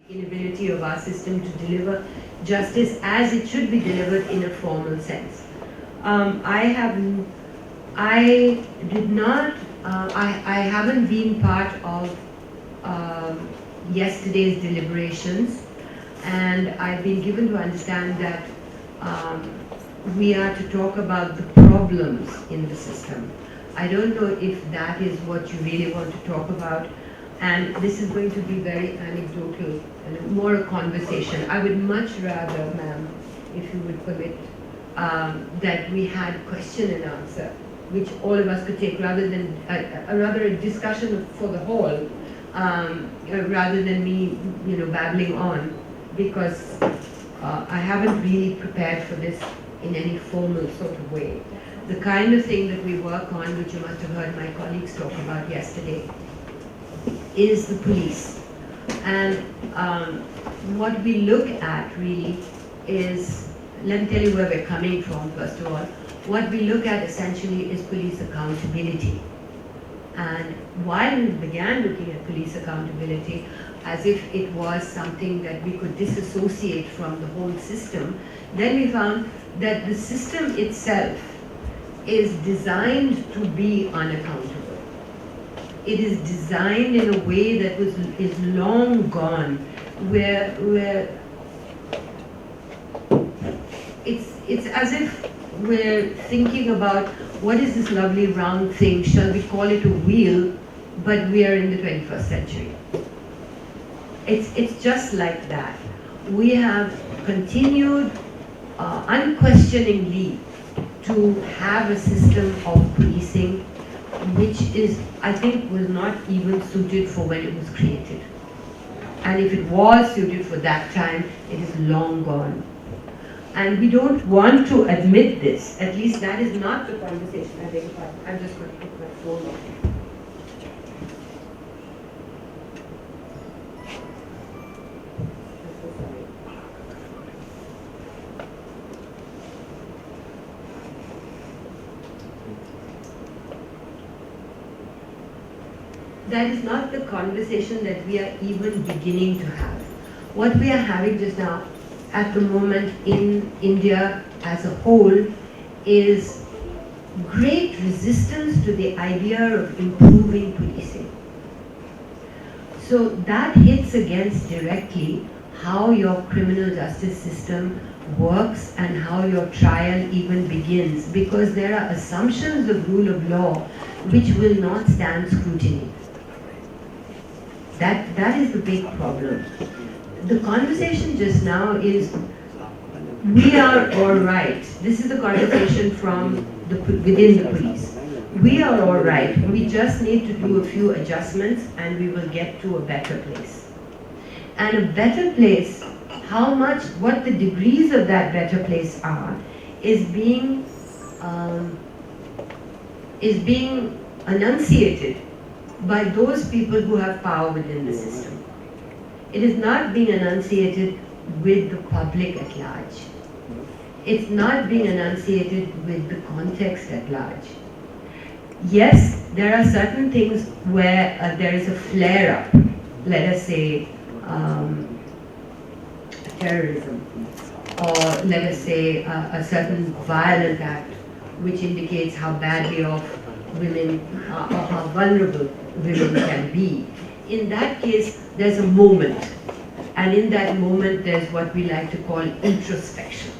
inability of our system to deliver justice as it should be delivered in a formal sense. I did not, I haven't been part of yesterday's deliberations, and I've been given to understand that we are to talk about the problems in the system. I don't know if that is what you really want to talk about, and this is going to be very anecdotal and more a conversation. I would much rather, ma'am, if you would permit, that we had question and answer, which all of us could take, rather than rather a discussion for the whole, rather than me, babbling on, because I haven't really prepared for this in any formal sort of way. The kind of thing that we work on, which you must have heard my colleagues talk about yesterday, is the police. And what we look at really is, let me tell you where we're coming from first of all. What we look at essentially is police accountability. And while we began looking at police accountability as if it was something that we could disassociate from the whole system, then we found that the system itself is designed to be unaccountable. It is designed in a way that is long gone, where it's as if we're thinking about what is this lovely round thing, shall we call it a wheel, but we are in the 21st century. It's just like that. We have continued unquestioningly to have a system of policing which is, I think, was not even suited for when it was created. And if it was suited for that time, it is long gone. And we don't want to admit this. At least that is not the conversation. I beg your pardon. I'm just going to put my phone off. That is not the conversation that we are even beginning to have. What we are having just now, at the moment in India as a whole, is great resistance to the idea of improving policing. So that hits against directly how your criminal justice system works and how your trial even begins, because there are assumptions of rule of law which will not stand scrutiny. That is the big problem. The conversation just now is, we are all right. This is the conversation from within the police. We are all right. We just need to do a few adjustments and we will get to a better place. And a better place, what the degrees of that better place are, is being enunciated by those people who have power within the system. It is not being enunciated with the public at large. It's not being enunciated with the context at large. Yes, there are certain things where there is a flare-up, let us say terrorism, or let us say a certain violent act which indicates how badly off women or how vulnerable women can be. In that case, there's a moment, and in that moment there's what we like to call introspection.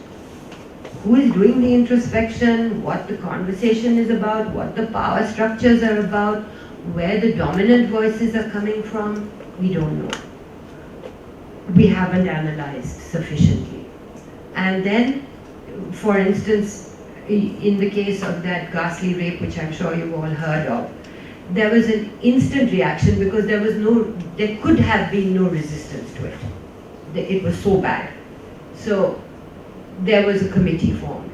Who is doing the introspection, what the conversation is about, what the power structures are about, where the dominant voices are coming from, we don't know. We haven't analyzed sufficiently. And then, for instance, in the case of that ghastly rape, which I'm sure you've all heard of, there was an instant reaction because there could have been no resistance to it. It was so bad. So there was a committee formed,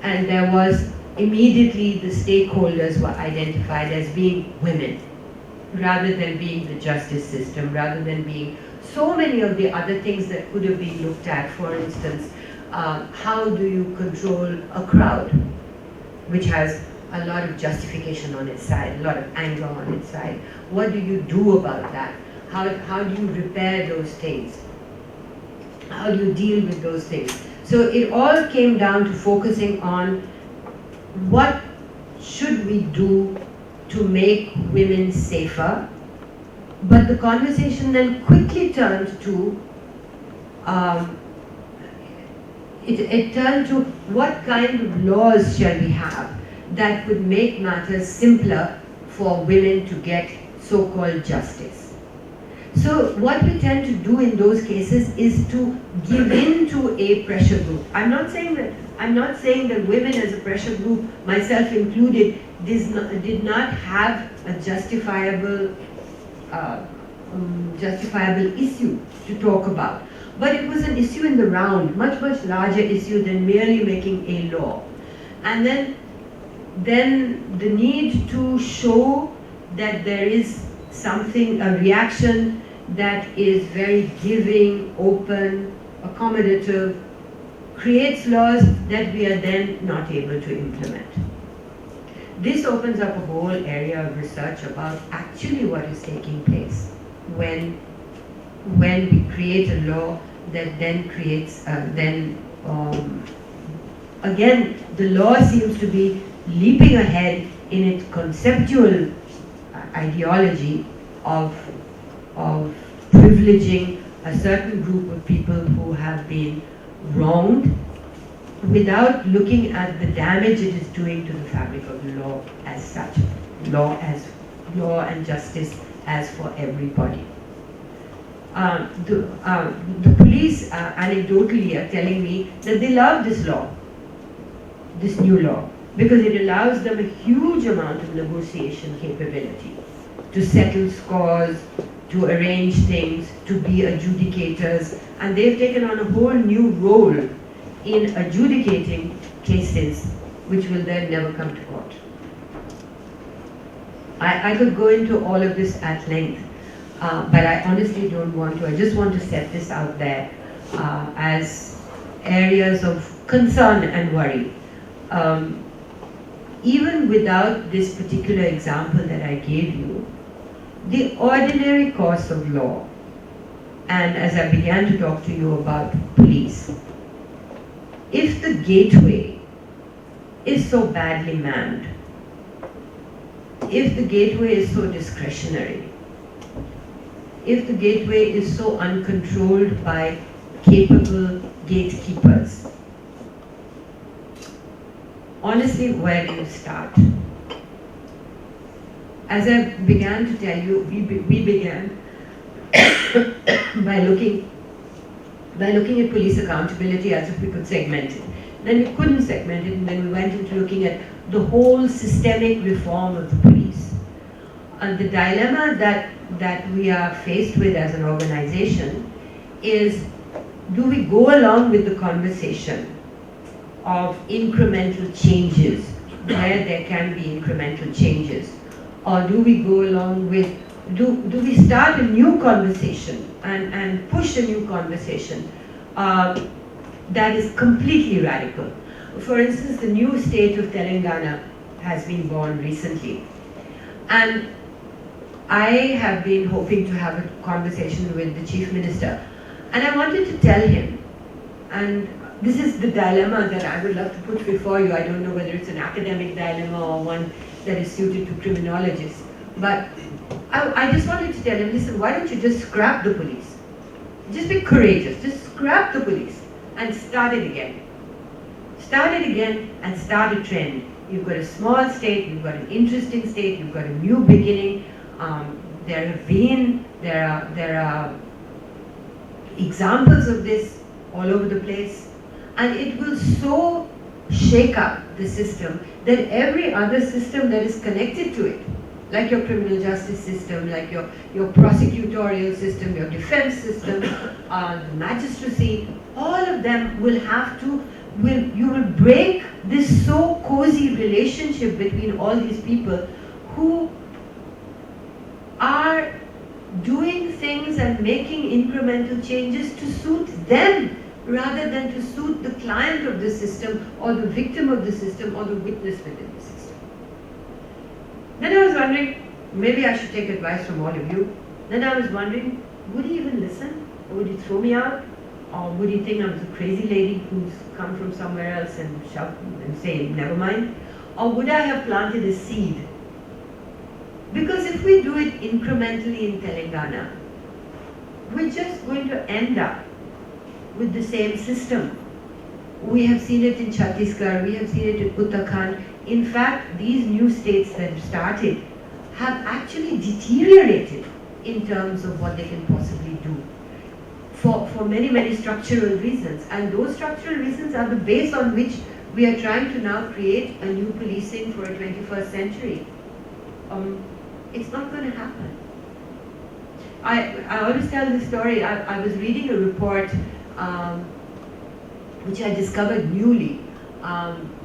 and there was immediately the stakeholders were identified as being women, rather than being the justice system, rather than being so many of the other things that could have been looked at. For instance, how do you control a crowd, which has a lot of justification on its side, a lot of anger on its side. What do you do about that? How do you repair those things? How do you deal with those things? So it all came down to focusing on what should we do to make women safer. But the conversation then quickly turned to, it turned to what kind of laws shall we have that would make matters simpler for women to get so-called justice. So what we tend to do in those cases is to give in to a pressure group. I'm not saying that women as a pressure group, myself included, did not have a justifiable issue to talk about. But it was an issue in the round, much larger issue than merely making a law. And then the need to show that there is something, a reaction that is very giving, open, accommodative, creates laws that we are then not able to implement. This opens up a whole area of research about actually what is taking place when we create a law that then creates, again, the law seems to be leaping ahead in its conceptual ideology of privileging a certain group of people who have been wronged without looking at the damage it is doing to the fabric of the law as such, law and justice as for everybody. The police anecdotally are telling me that they love this law, this new law, because it allows them a huge amount of negotiation capability to settle scores, to arrange things, to be adjudicators, and they've taken on a whole new role in adjudicating cases which will then never come to court. I could go into all of this at length, but I honestly don't want to. I just want to set this out there as areas of concern and worry. Even without this particular example that I gave you, the ordinary course of law, and as I began to talk to you about police, if the gateway is so badly manned, if the gateway is so discretionary, if the gateway is so uncontrolled by capable gatekeepers, honestly, where do you start? As I began to tell you, we began by looking at police accountability as if we could segment it. Then we couldn't segment it, and then we went into looking at the whole systemic reform of the police. And the dilemma that we are faced with as an organization is, do we go along with the conversation of incremental changes where there can be incremental changes? Or do we go along with, do we start a new conversation and push a new conversation that is completely radical? For instance, the new state of Telangana has been born recently. And I have been hoping to have a conversation with the Chief Minister. And I wanted to tell him, and this is the dilemma that I would love to put before you. I don't know whether it's an academic dilemma or one that is suited to criminologists. But I just wanted to tell him, listen, why don't you just scrap the police? Just be courageous, just scrap the police and start it again. Start it again and start a trend. You've got a small state, you've got an interesting state, you've got a new beginning. There are examples of this all over the place. And it will so shake up the system that every other system that is connected to it, like your criminal justice system, like your prosecutorial system, your defense system, the magistracy, all of them will have to, you will break this so cozy relationship between all these people who are doing things and making incremental changes to suit them, rather than to suit the client of the system or the victim of the system or the witness within the system. Then I was wondering, maybe I should take advice from all of you. Then I was wondering, would he even listen? Or would he throw me out? Or would he think I'm a crazy lady who's come from somewhere else and shout and say, never mind? Or would I have planted a seed? Because if we do it incrementally in Telangana, we're just going to end up with the same system. We have seen it in Chhattisgarh, we have seen it in Uttarakhand. In fact, these new states that have started have actually deteriorated in terms of what they can possibly do for many, many structural reasons. And those structural reasons are the base on which we are trying to now create a new policing for a 21st century. It's not going to happen. I always tell this story. I was reading a report which I discovered newly,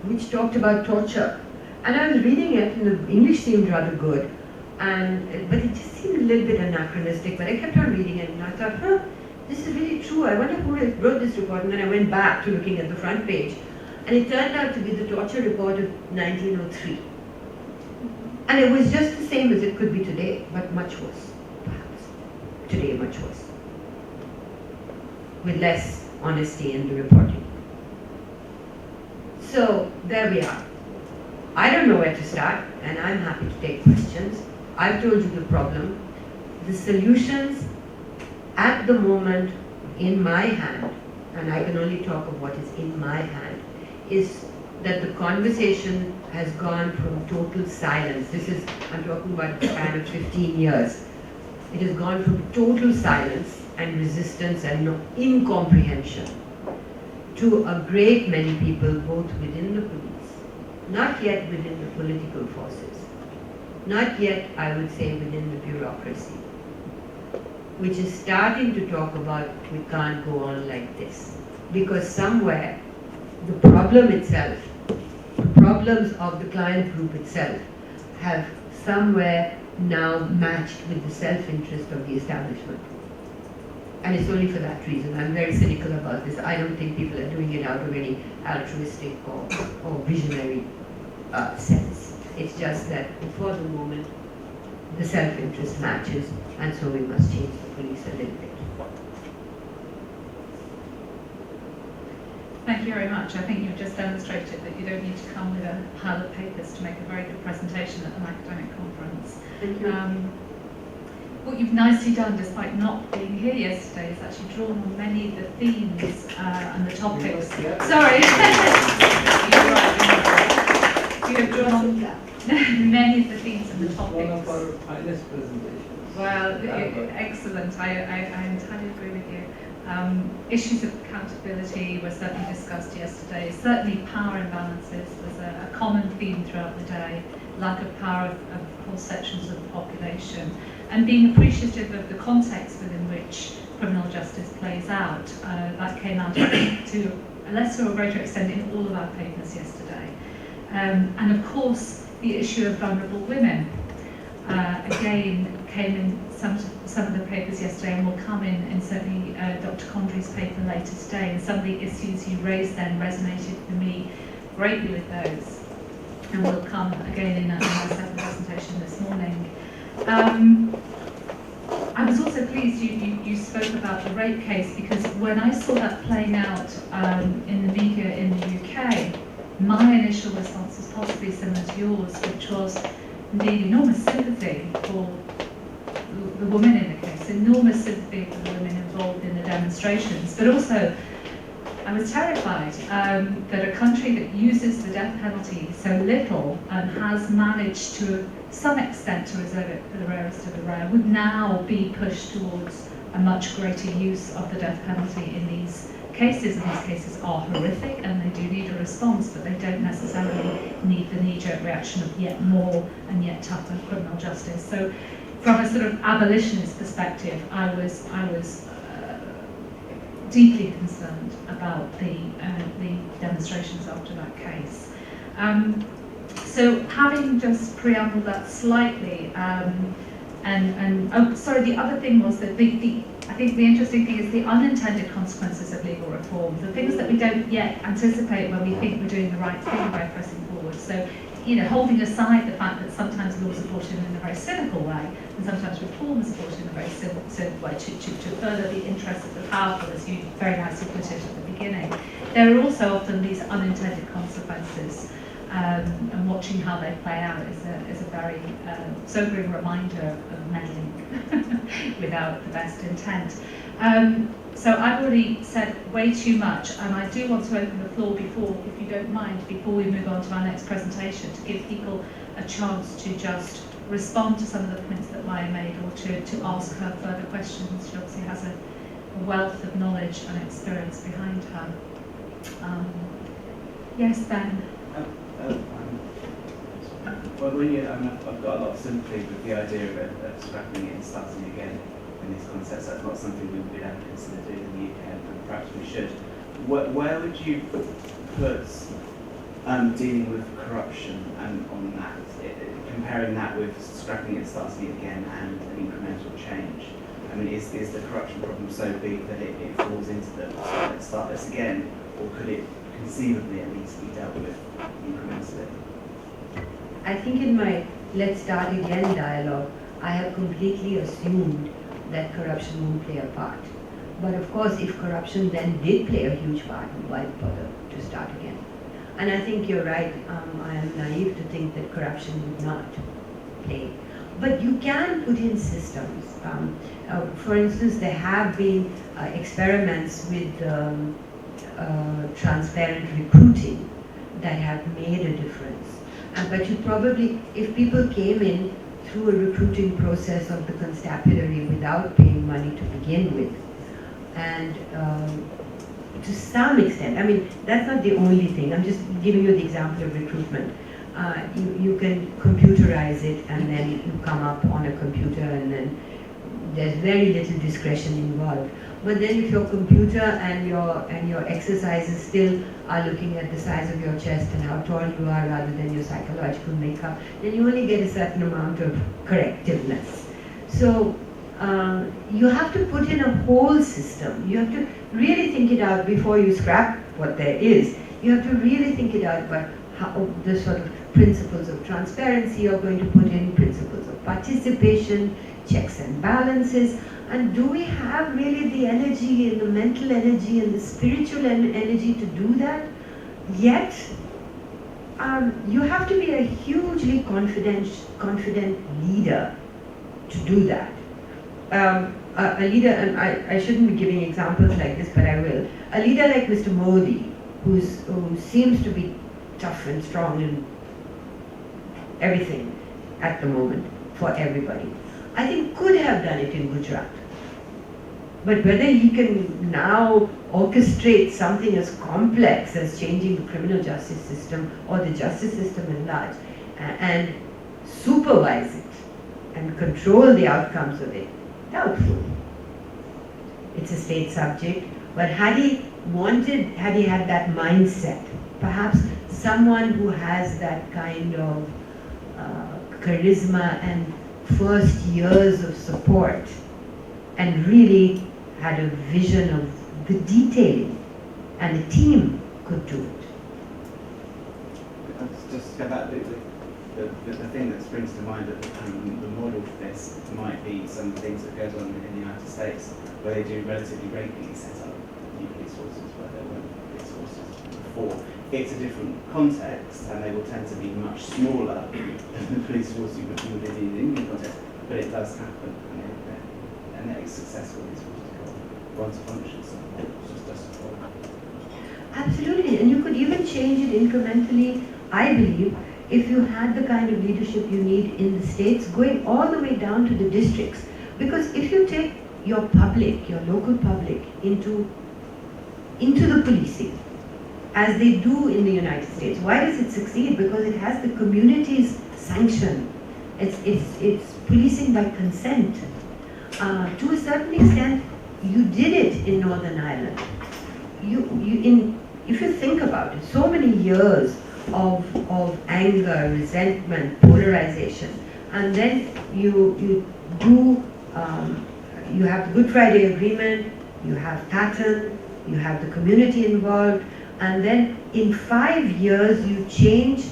which talked about torture. And I was reading it, and the English seemed rather good, but it just seemed a little bit anachronistic. But I kept on reading it, and I thought, this is really true. I wonder who wrote this report. And then I went back to looking at the front page, and it turned out to be the torture report of 1903. And it was just the same as it could be today, but much worse, perhaps. Today, much worse. With less honesty in the reporting. So, there we are. I don't know where to start, and I'm happy to take questions. I've told you the problem. The solutions at the moment in my hand, and I can only talk of what is in my hand, is that the conversation has gone from total silence. I'm talking about a span of 15 years. It has gone from total silence and resistance and incomprehension to a great many people, both within the police, not yet within the political forces, not yet, I would say, within the bureaucracy, which is starting to talk about we can't go on like this. Because somewhere, the problem itself, the problems of the client group itself, have somewhere now matched with the self-interest of the establishment. And it's only for that reason. I'm very cynical about this. I don't think people are doing it out of any altruistic or visionary sense. It's just that for the moment, the self-interest matches, and so we must change the police a little bit. Thank you very much. I think you've just demonstrated that you don't need to come with a pile of papers to make a very good presentation at an academic conference. Thank you. What you've nicely done, despite not being here yesterday, is actually drawn on many of the themes and the topics. Sorry. You have drawn on many of the themes and the topics. One of our finest presentations. Well, excellent. I entirely agree with you. Issues of accountability were certainly discussed yesterday. Certainly power imbalances was a common theme throughout the day. Lack of power of whole sections of the population. And being appreciative of the context within which criminal justice plays out. That came out, I think, to a lesser or greater extent in all of our papers yesterday. And of course, the issue of vulnerable women, again, came in some of the papers yesterday and will come in certainly Dr. Condry's paper later today. And some of the issues you raised then resonated for me greatly with those. And will come again in a second presentation this morning. I was also pleased you spoke about the rape case, because when I saw that playing out in the media in the UK, my initial response was possibly similar to yours, which was indeed enormous sympathy for the women in the case, enormous sympathy for the women involved in the demonstrations, but also I was terrified that a country that uses the death penalty so little and has managed to some extent to reserve it for the rarest of the rare would now be pushed towards a much greater use of the death penalty in these cases. And these cases are horrific and they do need a response, but they don't necessarily need the knee-jerk reaction of yet more and yet tougher criminal justice. So from a sort of abolitionist perspective, I was deeply concerned about the demonstrations after that case. So having just preambled that slightly, the other thing was that I think the interesting thing is the unintended consequences of legal reform, the things that we don't yet anticipate when we think we're doing the right thing by pressing forward. So holding aside the fact that sometimes laws are brought in a very cynical way, and sometimes reforms are brought in a very cynical way to further the interests of the powerful, as you very nicely put it at the beginning. There are also often these unintended consequences, and watching how they play out is a very sobering reminder of meddling without the best intent. So I've already said way too much, and I do want to open the floor if you don't mind, before we move on to our next presentation, to give people a chance to just respond to some of the points that Maya made, or to ask her further questions. She obviously has a wealth of knowledge and experience behind her. Yes, Ben. Well, I've got a lot of sympathy with the idea of scrapping it and starting again in these contexts. That's not something we'd have considered doing in the UK, and perhaps we should. Where would you put dealing with corruption and on that, comparing that with scrapping it and starting it again and an incremental change? I mean, is the corruption problem so big that it falls into the let's start this again, or could it conceivably at least be dealt with incrementally? I think in my Let's Start Again dialogue, I have completely assumed that corruption won't play a part. But of course, if corruption then did play a huge part, why bother to start again? And I think you're right, I am naive to think that corruption would not play. But you can put in systems. For instance, there have been experiments with transparent recruiting that have made a difference. But you probably, if people came in through a recruiting process of the constabulary without paying money to begin with, and to some extent, I mean, that's not the only thing, I'm just giving you the example of recruitment. You can computerize it, and then you come up on a computer, and then there's very little discretion involved. But then if your computer and your exercises still are looking at the size of your chest and how tall you are rather than your psychological makeup, then you only get a certain amount of correctiveness. So you have to put in a whole system. You have to really think it out before you scrap what there is. You have to really think it out about how the sort of principles of transparency you're going to put in, principles of participation, checks and balances. And do we have really the energy and the mental energy and the spiritual energy to do that? Yet, you have to be a hugely confident leader to do that. A leader, and I shouldn't be giving examples like this, but I will. A leader like Mr. Modi, who seems to be tough and strong in everything at the moment for everybody, I think could have done it in Gujarat. But whether he can now orchestrate something as complex as changing the criminal justice system or the justice system at large and supervise it and control the outcomes of it, doubtful. It's a state subject, but had he had that mindset, perhaps someone who has that kind of charisma and first years of support and really had a vision of the detailing, and a team could do it. Just go back, the thing that springs to mind that the model for this might be some things that goes on in the United States, where they do relatively regularly set up new police forces where there weren't police forces before. It's a different context, and they will tend to be much smaller than the police force you would do in the Indian context, but it does happen, and it's successful. These forces go on to function, so it just doesn't fall. Absolutely, and you could even change it incrementally, I believe, if you had the kind of leadership you need in the states, going all the way down to the districts. Because if you take your public, your local public, into the policing, as they do in the United States. Why does it succeed? Because it has the community's sanction. It's policing by consent. To a certain extent, you did it in Northern Ireland. If you think about it, so many years of anger, resentment, polarization, and then you have the Good Friday Agreement, you have Pattern, you have the community involved, and then in 5 years you change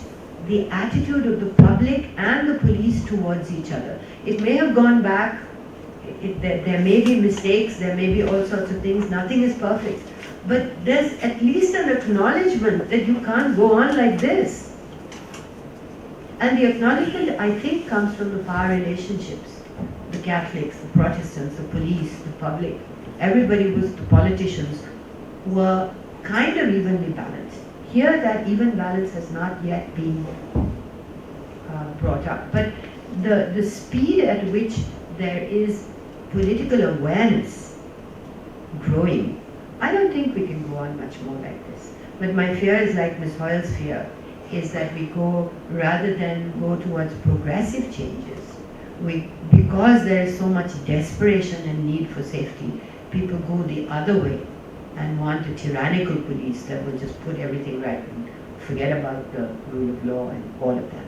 the attitude of the public and the police towards each other. It may have gone back, there may be mistakes, there may be all sorts of things, nothing is perfect. But there's at least an acknowledgement that you can't go on like this. And the acknowledgement, I think, comes from the power relationships. The Catholics, the Protestants, the police, the public, everybody was, the politicians, were kind of evenly balanced. Here that even balance has not yet been brought up. But the speed at which there is political awareness growing, I don't think we can go on much more like this. But my fear is like Ms. Hoyle's fear, is that we go, rather than go towards progressive changes, because there is so much desperation and need for safety, people go the other way and want a tyrannical police that will just put everything right and forget about the rule of law and all of that.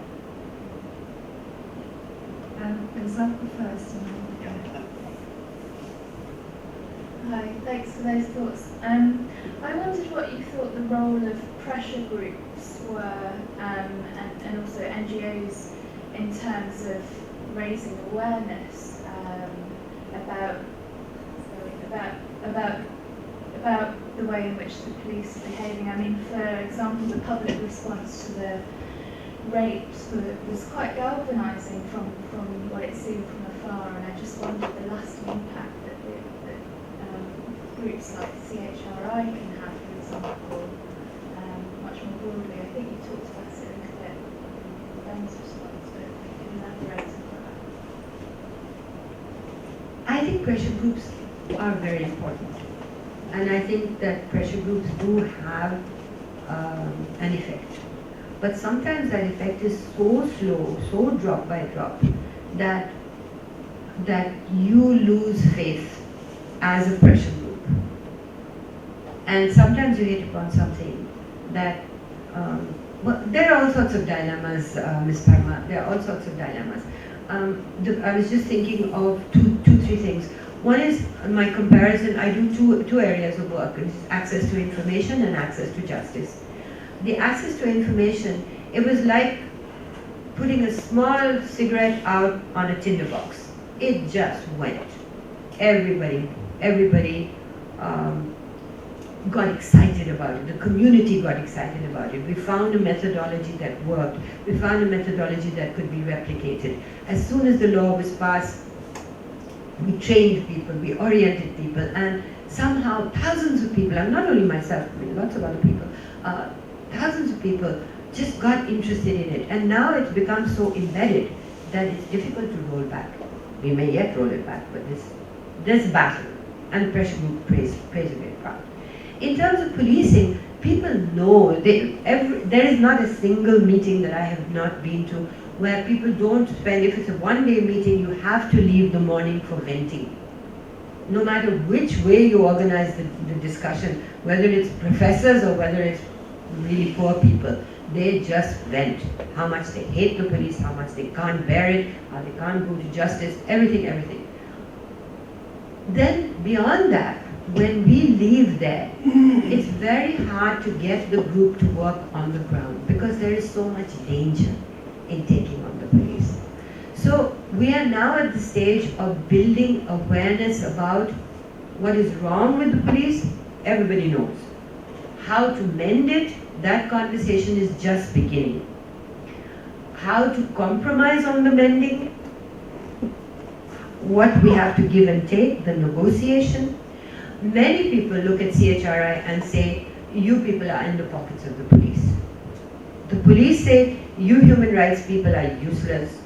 Example first. Hi, thanks for those thoughts. I wondered what you thought the role of pressure groups were, and also NGOs in terms of raising awareness about the way in which the police are behaving. I mean, for example, the public response to the rapes was quite galvanising from what it seemed from afar, and I just wondered the lasting impact that groups like CHRI can have, for example, much more broadly. I think you talked about it a little bit in Ben's response, but if you could elaborate on that. I think pressure groups are very important. And I think that pressure groups do have an effect. But sometimes that effect is so slow, so drop by drop, that you lose faith as a pressure group. And sometimes you hit upon something that, well, there are all sorts of dilemmas, Ms. Parma, there are all sorts of dilemmas. I was just thinking of two, three things. One is my comparison. I do two areas of work: access to information and access to justice. The access to information, it was like putting a small cigarette out on a tinderbox. It just went. Everybody got excited about it. The community got excited about it. We found a methodology that worked. We found a methodology that could be replicated. As soon as the law was passed, we trained people, we oriented people, and somehow thousands of people, and not only myself, I mean lots of other people, thousands of people just got interested in it. And now it's become so embedded that it's difficult to roll back. We may yet roll it back, but this battle, and the pressure group plays a great part. In terms of policing, people know, there is not a single meeting that I have not been to where people don't spend, if it's a one-day meeting, you have to leave the morning for venting. No matter which way you organize the discussion, whether it's professors or whether it's really poor people, they just vent how much they hate the police, how much they can't bear it, how they can't go to justice, everything. Then beyond that, when we leave there, it's very hard to get the group to work on the ground because there is so much danger in taking on the police. So we are now at the stage of building awareness about what is wrong with the police. Everybody knows. How to mend it, that conversation is just beginning. How to compromise on the mending, what we have to give and take, the negotiation. Many people look at CHRI and say, you people are in the pockets of the police. The police say, you human rights people are useless.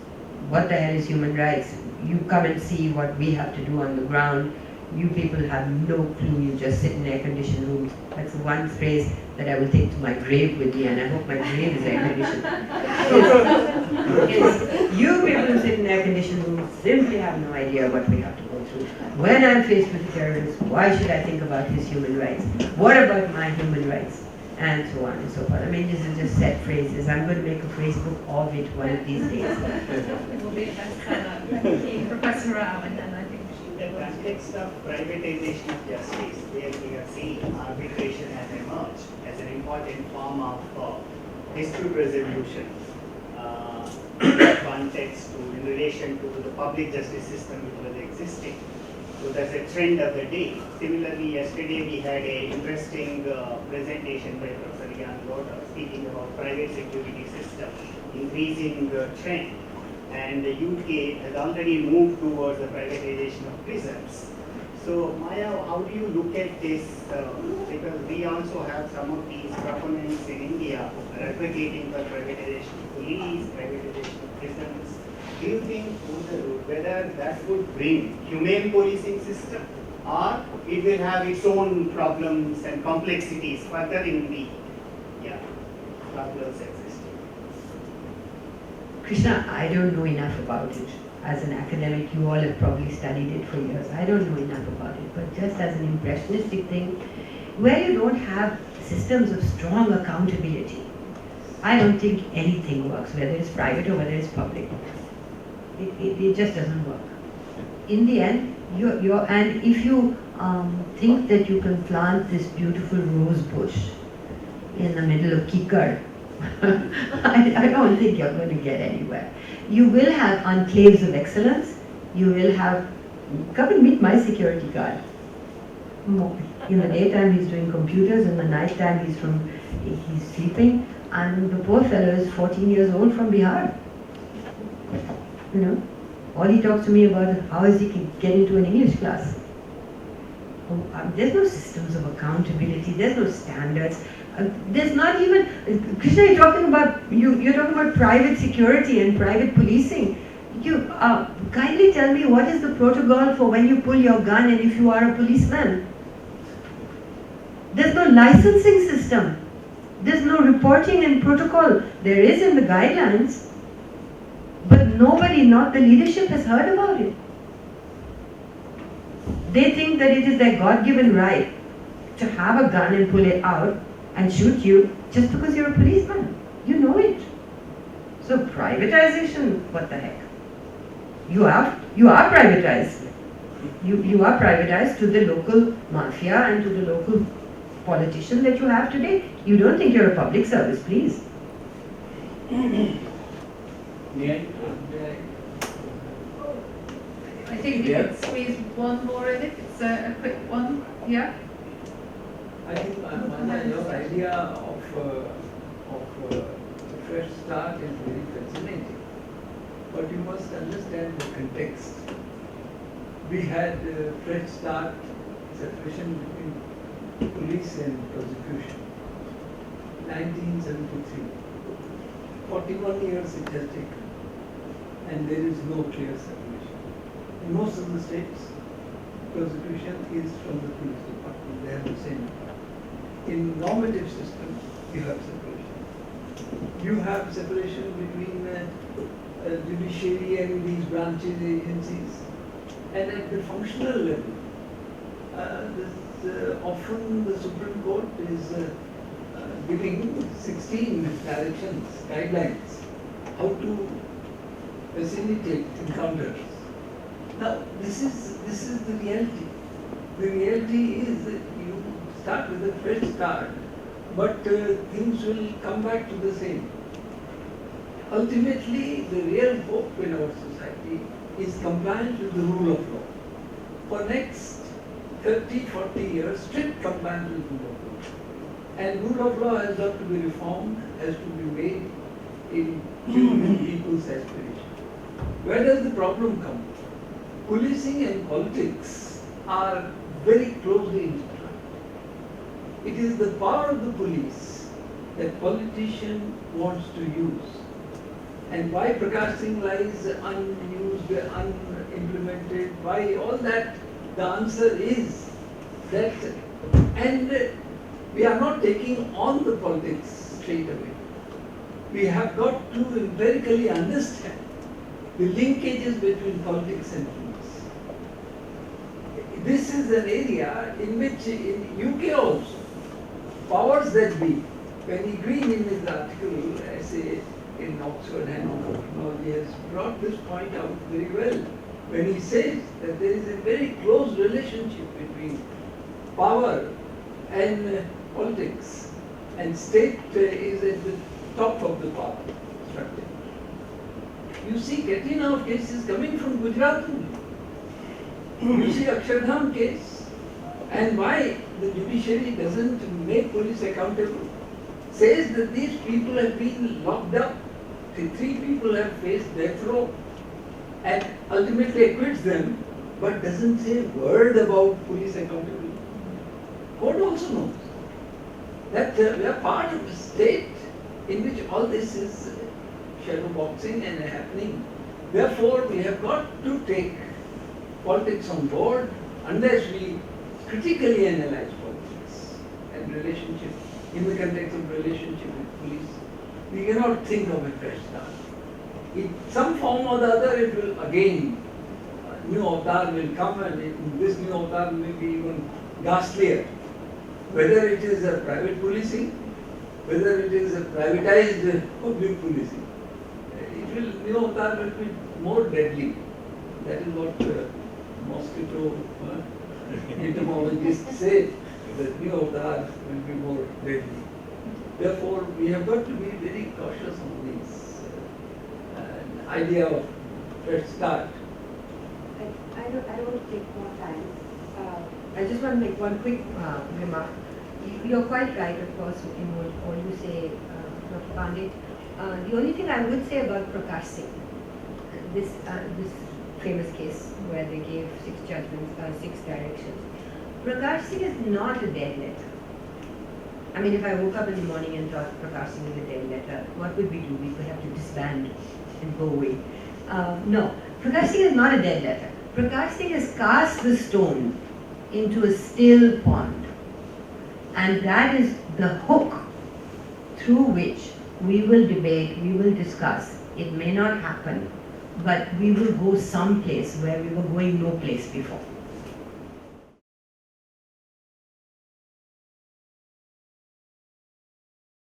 What the hell is human rights? You come and see what we have to do on the ground. You people have no clue, you just sit in air-conditioned rooms. That's the one phrase that I will take to my grave with me, and I hope my grave is air-conditioned. Yes, you people who sit in air-conditioned rooms simply have no idea what we have to go through. When I'm faced with a terrorist, why should I think about his human rights? What about my human rights? And so on and so forth. I mean, these are just set phrases. I'm going to make a phrase book of it one of these days. It will be a bestseller. Thank you, Professor Rao, and then I think In the context of privatization of justice, where we have seen arbitration has emerged as an important form of dispute resolution. context in relation to the public justice system which was existing. So that's a trend of the day. Similarly, yesterday we had an interesting presentation by Professor Jan Lotter speaking about private security system, increasing trend. And the UK has already moved towards the privatization of prisons. So Maya, how do you look at this? Because we also have some of these proponents in India who are advocating for privatization of police, privatization of prisons. Do you think whether that would bring humane policing system or it will have its own problems and complexities further in the problems existing? Krishna, I don't know enough about it. As an academic, you all have probably studied it for years. I don't know enough about it, but just as an impressionistic thing, where you don't have systems of strong accountability, I don't think anything works, whether it's private or whether it's public. It just doesn't work. In the end, and if you think that you can plant this beautiful rose bush in the middle of Kikar, I don't think you're going to get anywhere. You will have enclaves of excellence. You will have, come and meet my security guard. In the daytime he's doing computers, in the night time he's sleeping, and the poor fellow is 14 years old from Bihar. You know, all he talks to me about is how is he get into an English class. There's no systems of accountability. There's no standards. There's not even, Krishna, you're talking about private security and private policing. You kindly tell me what is the protocol for when you pull your gun and if you are a policeman. There's no licensing system. There's no reporting and protocol. There is in the guidelines, but nobody, not the leadership, has heard about it. They think that it is their God-given right to have a gun and pull it out and shoot you just because you're a policeman. You know it. So privatization, what the heck? You are privatized. You are privatized to the local mafia and to the local politician that you have today. You don't think you're a public service, please. I think we could squeeze one more in if it's a quick one. Yeah? I think your idea of a fresh start is very fascinating. But you must understand the context. We had a fresh start separation between police and prosecution. 1973. 41 years it has taken. And there is no clear separation. In most of the states, prosecution is from the police department. They have the same department. In normative system, you have separation. You have separation between judiciary and these branches, agencies. And at the functional level, often the Supreme Court is giving 16 directions, guidelines, how to facilitate encounters. Now, this is the reality. The reality is that you start with a fresh start, but things will come back to the same. Ultimately, the real hope in our society is compliance with the rule of law. For next 30, 40 years, strict compliance with rule of law. And rule of law has got to be reformed, has to be made in tune with people's aspiration. Where does the problem come? Policing and politics are very closely intertwined. It is the power of the police that politician wants to use. And why Prakash Singh lies unused, unimplemented, why all that, the answer is that, and we are not taking on the politics straight away. We have got to empirically understand the linkages between politics and police. This is an area in which, in UK also, powers that be, Penny Green in his article, essay in Oxford Handbook of Criminology, has brought this point out very well, when he says that there is a very close relationship between power and politics, and state is at the top of the power structure. You see Katrina cases coming from Gujarat only. You see Akshardham case, and why the judiciary doesn't make police accountable, says that these people have been locked up, three people have faced death row, and ultimately acquits them, but doesn't say a word about police accountability. Court also knows that we are part of a state in which all this is shadow boxing and happening. Therefore, we have got to take politics on board unless we critically analyze politics and relationship in the context of relationship with police. We cannot think of a fresh start. In some form or the other, it will again, new avatar will come, and this new avatar may be even ghastlier. Whether it is a private policing, whether it is a privatized public policing, new avatar will be more deadly. That is what mosquito entomologists say, that new avatar will be more deadly. Therefore, we have got to be very cautious on this idea of fresh start. I don't want to take more time. I just want to make one quick remark. You're quite right, of course, in what you say, Dr. Pandit. The only thing I would say about Prakash Singh, this famous case where they gave 6 judgments, 6 directions. Prakash Singh is not a dead letter. I mean, if I woke up in the morning and thought Prakash Singh is a dead letter, what would we do? We would have to disband and go away. No, Prakash Singh is not a dead letter. Prakash Singh has cast the stone into a still pond. And that is the hook through which we will debate, we will discuss. It may not happen, but we will go someplace where we were going no place before.